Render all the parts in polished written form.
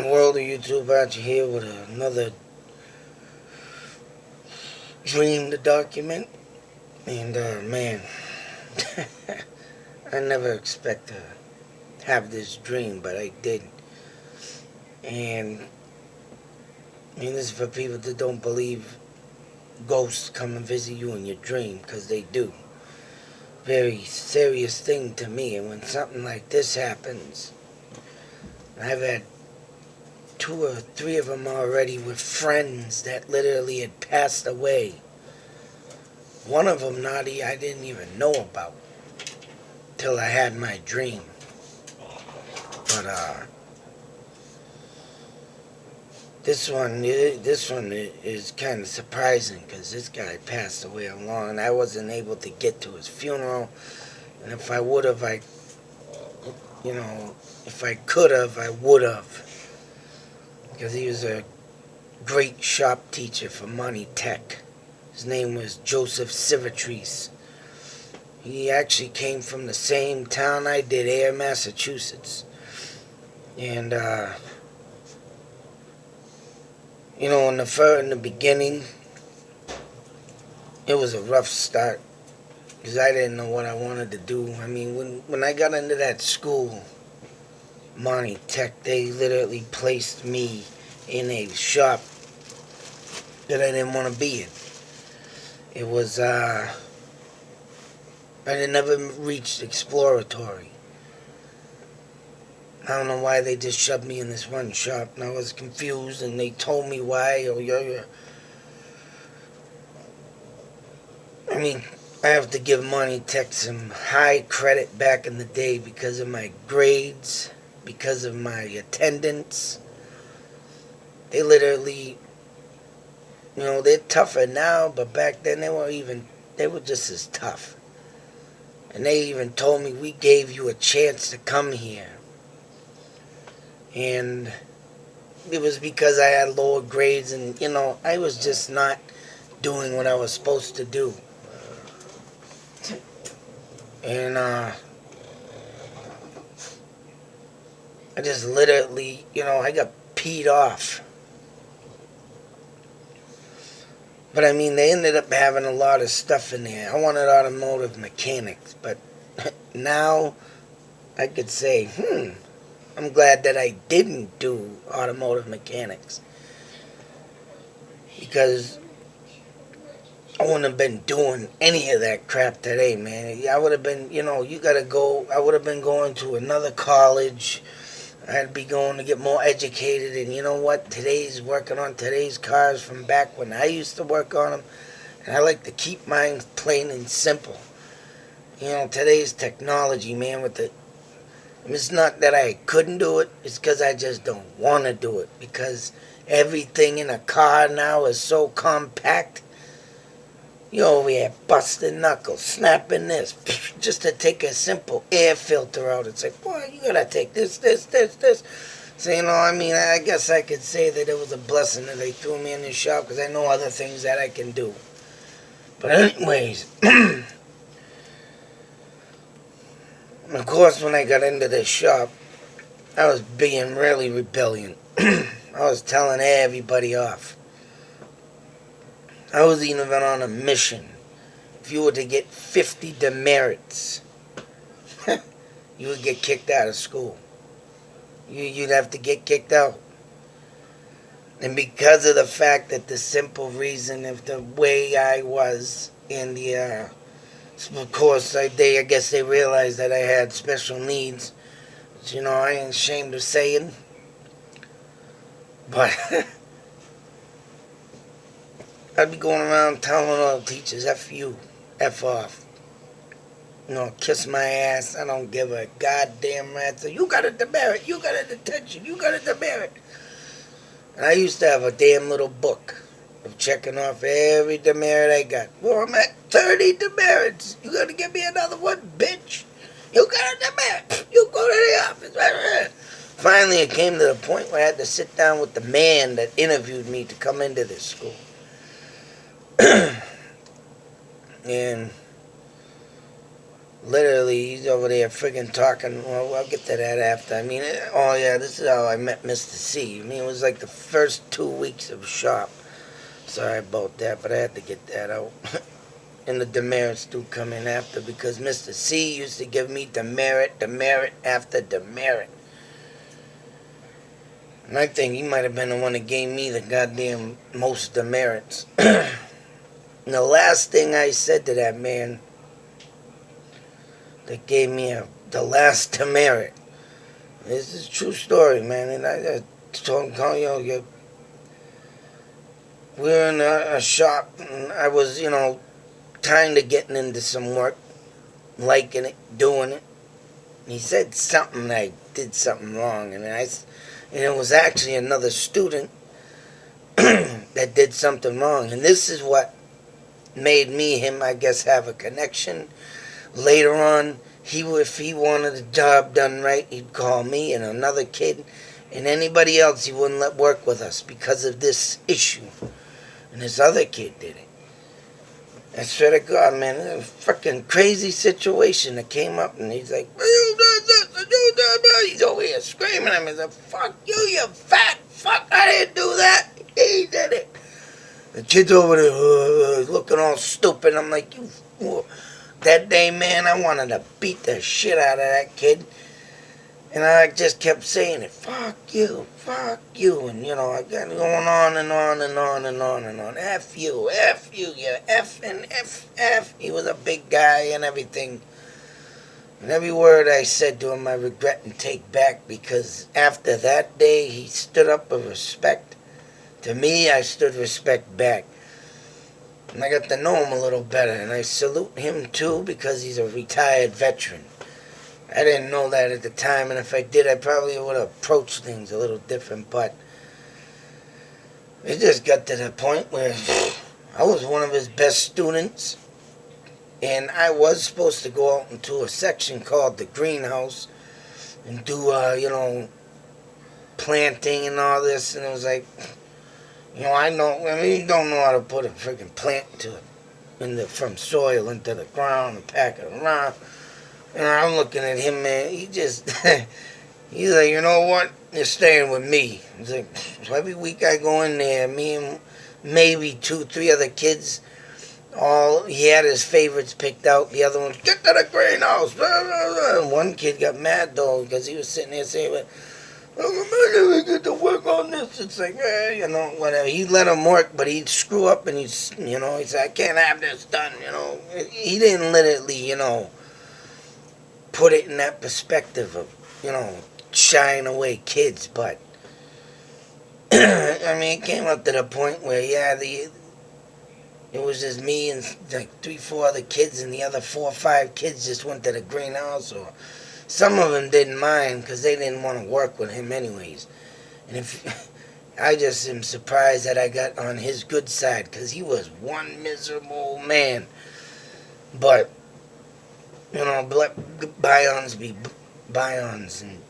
World of YouTube out here with another dream to document. And man, I never expect to have this dream, but I did. And this is for people that don't believe ghosts come and visit you in your dream, because they do. Very serious thing to me. And when something like this happens, I've had 2 or 3 of them already with friends that literally had passed away. One of them, Naughty, I didn't even know about till I had my dream. But this one is kind of surprising, because this guy passed away along, and I wasn't able to get to his funeral. And if I would have, if I could have, I would have. Because he was a great shop teacher for Money Tech. His name was Joseph Civitrice. He actually came from the same town I did, Ayer, Massachusetts. And, in the beginning, it was a rough start, because I didn't know what I wanted to do. I mean, when I got into that school, Monty Tech, they literally placed me in a shop that I didn't want to be in. It was, I had never reached exploratory. I don't know why they just shoved me in this one shop, and I was confused, and they told me why. I have to give Monty Tech some high credit back in the day because of my grades, because of my attendance. They literally, they're tougher now, but back then they were just as tough. And they even told me, we gave you a chance to come here. And it was because I had lower grades, and, I was just not doing what I was supposed to do. And, I just literally, I got peed off. But they ended up having a lot of stuff in there. I wanted automotive mechanics, but now I could say, I'm glad that I didn't do automotive mechanics, because I wouldn't have been doing any of that crap today, man. I would have been, I would have been going to another college. I'd be going to get more educated, and you know what? Working on today's cars from back when I used to work on them, and I like to keep mine plain and simple. Today's technology, man, it's not that I couldn't do it, it's because I just don't want to do it, because everything in a car now is so compact. You're over here busting knuckles, snapping this, just to take a simple air filter out. It's like, boy, you gotta take this. So, I guess I could say that it was a blessing that they threw me in this shop, because I know other things that I can do. But anyways, of course, when I got into this shop, I was being really rebellious. I was telling everybody off. I was even on a mission. If you were to get 50 demerits, you would get kicked out of school. You'd have to get kicked out. And because of the fact that the simple reason of the way I was in the, of course, I guess they realized that I had special needs, which, I ain't ashamed of saying. But I'd be going around telling all the teachers, F you, F off. Kiss my ass, I don't give a goddamn rat. So you got a demerit, you got a detention, you got a demerit. And I used to have a damn little book of checking off every demerit I got. Well, I'm at 30 demerits. You gotta give me another one, bitch. You got a demerit. You go to the office. Finally, it came to the point where I had to sit down with the man that interviewed me to come into this school. And Literally, he's over there friggin' talking. Well, I'll get to that after. I mean, oh yeah, this is how I met Mr. C. I mean, it was like the first 2 weeks of shop. Sorry about that, but I had to get that out. And the demerits do come in after because Mr. C used to give me demerit after demerit. And I think he might have been the one that gave me the goddamn most demerits. And the last thing I said to that man that gave me the last demerit, this is a true story, man. And I told him, we were in a shop, and I was, kind of getting into some work, liking it, doing it. And he said something, I did something wrong, and it was actually another student that did something wrong. And this is what made him, I guess, have a connection. Later on, if he wanted a job done right, he'd call me and another kid, and anybody else he wouldn't let work with us because of this issue. And this other kid did it. I swear to God, man, it was a freaking crazy situation that came up, and he's like, you did this, you did that. He's over here screaming at me. He's like, fuck you fat fuck, I didn't do that. He did it. The kid's over there looking all stupid. I'm like, that day, man, I wanted to beat the shit out of that kid. And I just kept saying it, fuck you, and I got going on and on and on and on and on. F you, you F and F. He was a big guy and everything. And every word I said to him, I regret and take back, because after that day, he stood up with respect. To me, I stood respect back. And I got to know him a little better, and I salute him too, because he's a retired veteran. I didn't know that at the time, and if I did, I probably would have approached things a little different, but it just got to the point where I was one of his best students, and I was supposed to go out into a section called the greenhouse and do, planting and all this, and it was like, you don't know how to put a freaking plant from soil into the ground and pack it around. And I'm looking at him, man. He's like, you know what? You're staying with me. He's like, so every week I go in there, me and maybe 2-3 other kids, he had his favorites picked out. The other ones, get to the greenhouse. And one kid got mad, though, because he was sitting there saying, I get to work on this. It's like, whatever. He let him work, but he'd screw up, and he said, I can't have this done, He didn't literally, put it in that perspective of, shying away kids, but I mean, it came up to the point where, it was just me and like 3-4 other kids, and the other 4 or 5 kids just went to the greenhouse, or some of them didn't mind because they didn't want to work with him anyways. And I just am surprised that I got on his good side, because he was one miserable man. But let bygones be bygones. And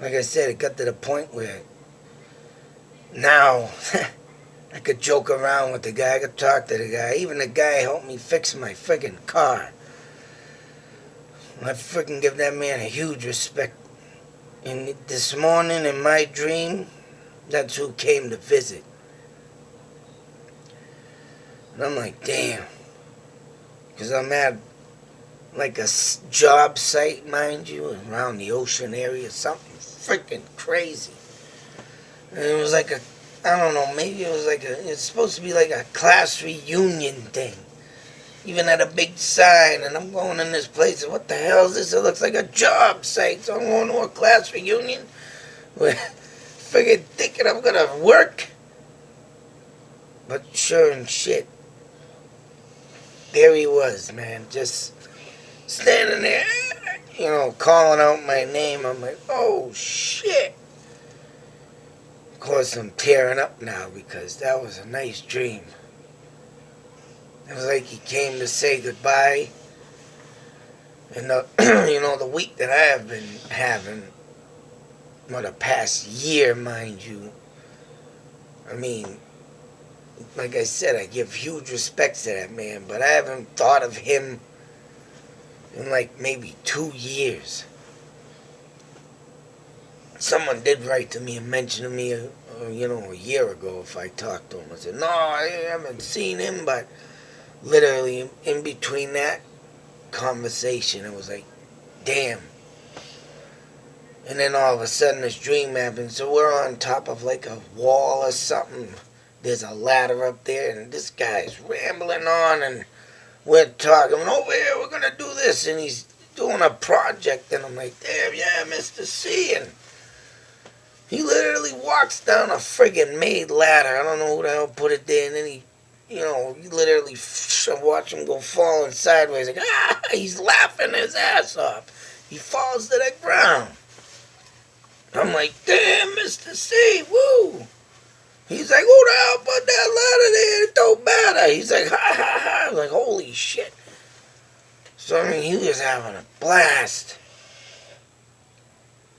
like I said, it got to the point where now I could joke around with the guy, I could talk to the guy. Even the guy helped me fix my friggin' car. I friggin' give that man a huge respect. And this morning in my dream, that's who came to visit. And I'm like, damn. Because I'm at like a job site, mind you, around the ocean area, something freaking crazy. And it was like I don't know, maybe it was it's supposed to be like a class reunion thing. Even had a big sign, and I'm going in this place, and what the hell is this? It looks like a job site, so I'm going to a class reunion. Friggin' thinking I'm going to work. But sure and shit, there he was, man, just standing there, calling out my name. I'm like, oh, shit. Of course, I'm tearing up now because that was a nice dream. It was like he came to say goodbye. And, the week that I have been having, the past year, mind you, I mean, like I said, I give huge respects to that man, but I haven't thought of him in like maybe 2 years. Someone did write to me and mention to me, a year ago if I talked to him. I said, no, I haven't seen him, but literally in between that conversation, it was like, damn. And then all of a sudden this dream happened. So we're on top of like a wall or something. There's a ladder up there, and this guy's rambling on, and we're talking, over here, we're going to do this. And he's doing a project, and I'm like, damn, yeah, Mr. C. And he literally walks down a friggin' made ladder. I don't know who the hell put it there, and then you literally watch him go falling sideways. Like, he's laughing his ass off. He falls to the ground. I'm like, damn, Mr. C, woo. He's like, who the hell put that ladder there? It don't matter. He's like, ha, ha, ha. I'm like, holy shit. So, I mean, he was having a blast.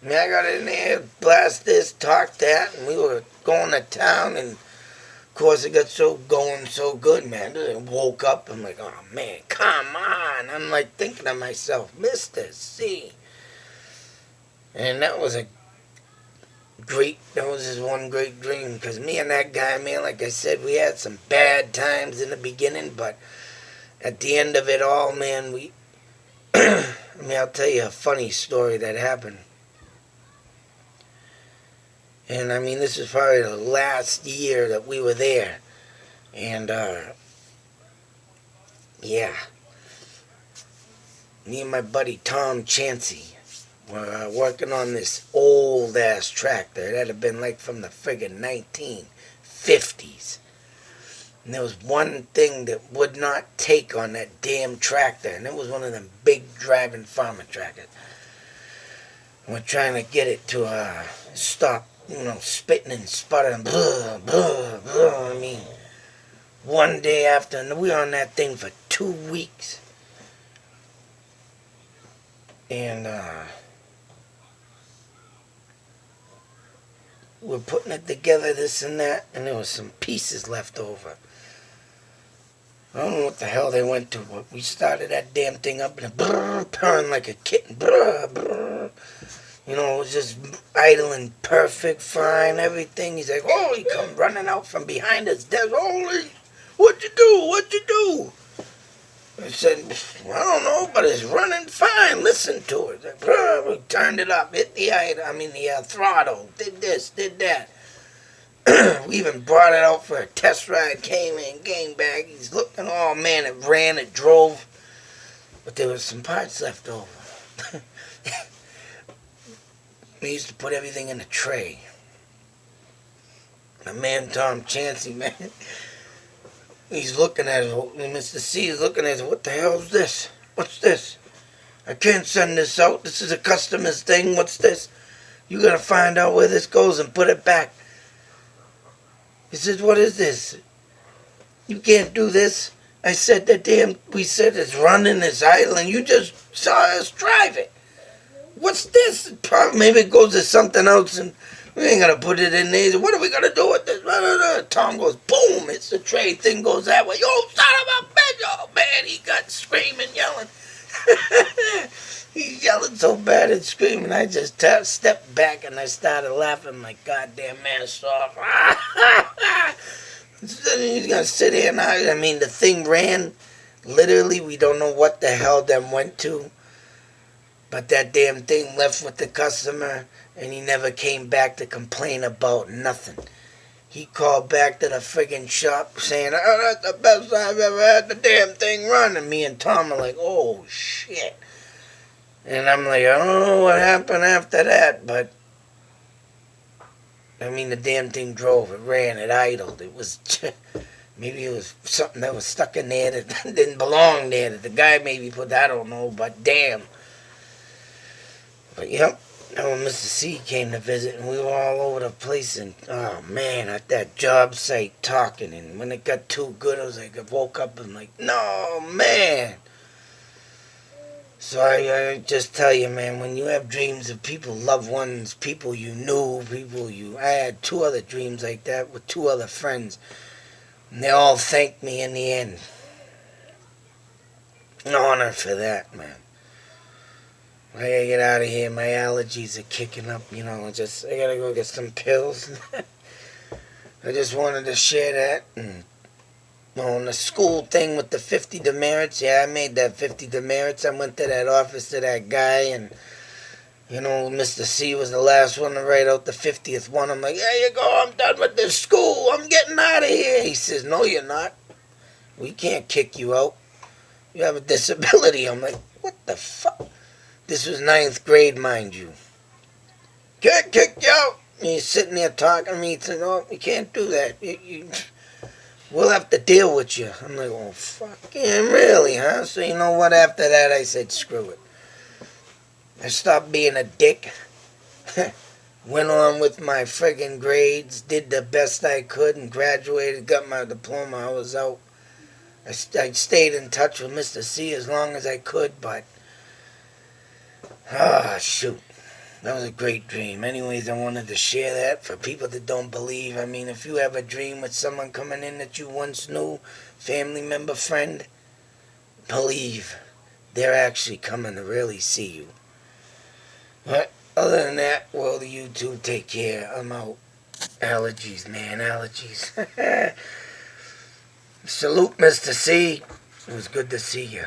I mean, I got in there, blast this, talk that, and we were going to town, and of course it got going so good, man. I woke up, I'm like, oh man, come on. I'm like thinking to myself, Mr. C. And that was his one great dream, because me and that guy, man, like I said, we had some bad times in the beginning, but at the end of it all, man, I'll tell you a funny story that happened. And I mean, this is probably the last year that we were there. And, yeah. Me and my buddy Tom Chansey were working on this old-ass tractor. It had to been like from the friggin' 1950s. And there was one thing that would not take on that damn tractor. And it was one of them big driving farmer tractors. And we're trying to get it to stop, spitting and sputtering. Blah, blah, blah. I mean, one day after, and we were on that thing for 2 weeks. And, we're putting it together, this and that, and there was some pieces left over. I don't know what the hell they went to, but we started that damn thing up and purring like a kitten. It was just idling perfect, fine, everything. He's like, oh, he come running out from behind his desk. Holy, what'd you do? I said, I don't know, but it's running fine. Listen to it. Like, we turned it up, hit the throttle, did this, did that. We even brought it out for a test ride, came back. He's looking, oh man, it ran, it drove. But there was some parts left over. We used to put everything in a tray. My man Tom Chansey, man, he's looking at it. Mr. C is looking at it. What the hell's this? What's this? I can't send this out. This is a customer's thing. What's this? You gotta find out where this goes and put it back. He says, what is this? You can't do this. I said we said it's running, it's idling. You just saw us drive it. What's this? Maybe it goes to something else and we ain't gonna put it in there. What are we gonna do with this? Tom goes, boom, it's the tray, thing goes that way. Yo, son of a bitch! Oh man, he got screaming, yelling. He's yelling so bad and screaming. I just stepped back and I started laughing like goddamn man soft. He's gonna sit here and I mean, the thing ran. Literally, we don't know what the hell them went to. But that damn thing left with the customer and he never came back to complain about nothing. He called back to the friggin' shop saying, oh, that's the best I've ever had the damn thing run. And me and Tom are like, oh, shit. And I'm like, I don't know what happened after that, but I mean, the damn thing drove. It ran. It idled. It was, maybe it was something that was stuck in there that didn't belong there. That the guy maybe put, I don't know, but damn. But yep. And when Mr. C came to visit, and we were all over the place, and oh man, at that job site talking, and when it got too good, I was like, I woke up and like, no man. So I just tell you, man, when you have dreams of people, loved ones, people you knew, I had 2 other dreams like that with 2 other friends. And they all thanked me in the end. An honor for that, man. I gotta get out of here. My allergies are kicking up, I gotta go get some pills. I just wanted to share that. And on the school thing with the 50 demerits, yeah, I made that 50 demerits. I went to that office to that guy, and Mr. C was the last one to write out the 50th one. I'm like, there you go, I'm done with this school. I'm getting out of here. He says, no, you're not. We can't kick you out. You have a disability. I'm like, what the fuck? This was ninth grade, mind you. Can't kick you out. And he's sitting there talking to me. He said, no, you can't do that. We'll have to deal with you. I'm like, oh, fucking really, huh? So you know what? After that, I said, screw it. I stopped being a dick. Went on with my friggin' grades. Did the best I could and graduated. Got my diploma. I was out. I stayed in touch with Mr. C as long as I could, but... shoot. That was a great dream. Anyways, I wanted to share that for people that don't believe. I mean, if you have a dream with someone coming in that you once knew, family member, friend, believe they're actually coming to really see you. But other than that, well, you two take care. I'm out. Allergies, man, allergies. Salute, Mr. C. It was good to see you.